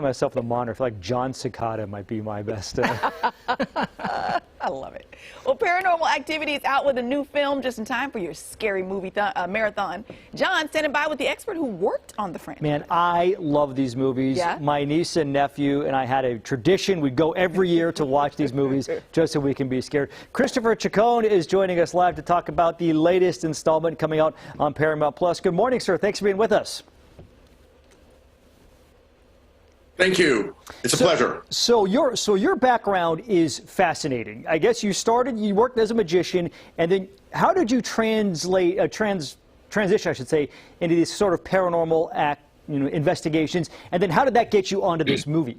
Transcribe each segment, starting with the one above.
myself the monitor. I feel like John Cicada might be my best. I love it. Well, Paranormal Activity is out with a new film just in time for your scary movie marathon. John standing by with the expert who worked on the franchise. Man, I love these movies. Yeah? My niece and nephew and I had a tradition. We'd go every year to watch these movies just so we can be scared. Christopher Chacon is joining us live to talk about the latest installment coming out on Paramount Plus. Good morning, sir. Thanks for being with us. Thank you. It's a pleasure. So your background is fascinating. I guess you worked as a magician, and then how did you transition, I should say, into these sort of paranormal investigations, and then how did that get you onto this movie?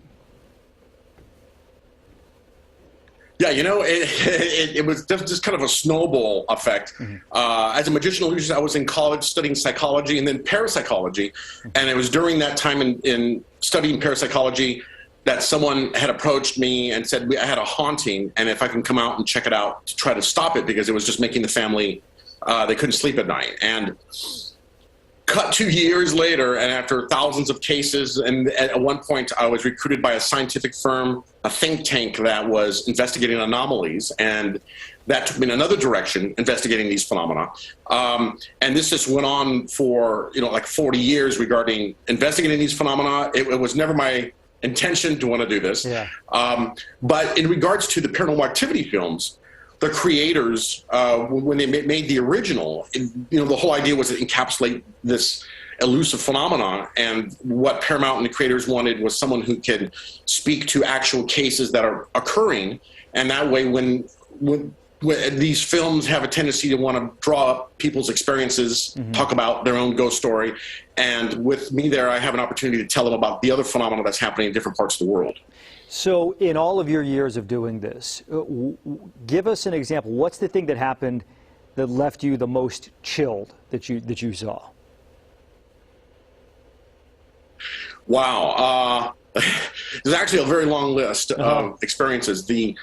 Yeah, you know, it was just kind of a snowball effect. As a magician, I was in college studying psychology and then parapsychology. And it was during that time in studying parapsychology that someone had approached me and said, I had a haunting, and if I can come out and check it out to try to stop it, because it was just making the family, they couldn't sleep at night. And cut 2 years later, and after thousands of cases, and at one point I was recruited by a scientific firm, a think tank that was investigating anomalies, and that took me in another direction, investigating these phenomena. And this just went on for, like 40 years regarding investigating these phenomena. It was never my intention to want to do this. Yeah. But in regards to the Paranormal Activity films, the creators, when they made the original, the whole idea was to encapsulate this elusive phenomenon, and what Paramount and the creators wanted was someone who could speak to actual cases that are occurring, and that way when these films have a tendency to want to draw up people's experiences, talk about their own ghost story, and with me there I have an opportunity to tell them about the other phenomena that's happening in different parts of the world. So in all of your years of doing this, give us an example. What's the thing that happened that left you the most chilled that you saw? Wow. There's actually a very long list of experiences. The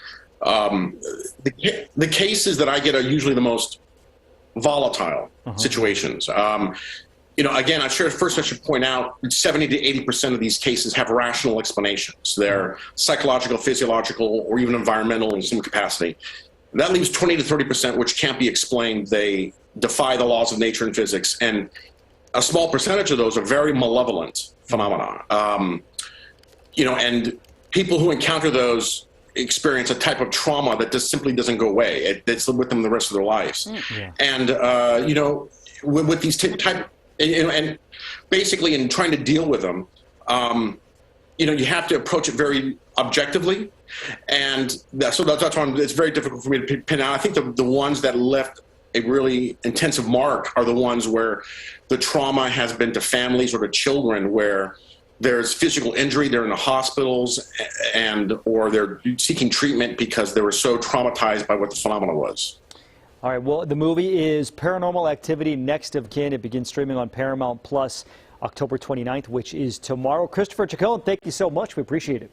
cases that I get are usually the most volatile situations. Again, first I should point out 70 to 80% of these cases have rational explanations. They're psychological, physiological, or even environmental in some capacity. That leaves 20 to 30% which can't be explained. They defy the laws of nature and physics. And a small percentage of those are very malevolent phenomena. And people who encounter those experience a type of trauma that just simply doesn't go away. It's with them the rest of their lives. And, with these and basically in trying to deal with them, you have to approach it very objectively. And that's why it's very difficult for me to pin out. I think the ones that left a really intensive mark are the ones where the trauma has been to families or to children, where there's physical injury, they're in the hospitals, or they're seeking treatment because they were so traumatized by what the phenomenon was. All right, well, the movie is Paranormal Activity, Next of Kin. It begins streaming on Paramount Plus October 29th, which is tomorrow. Christopher Chacon, thank you so much. We appreciate it.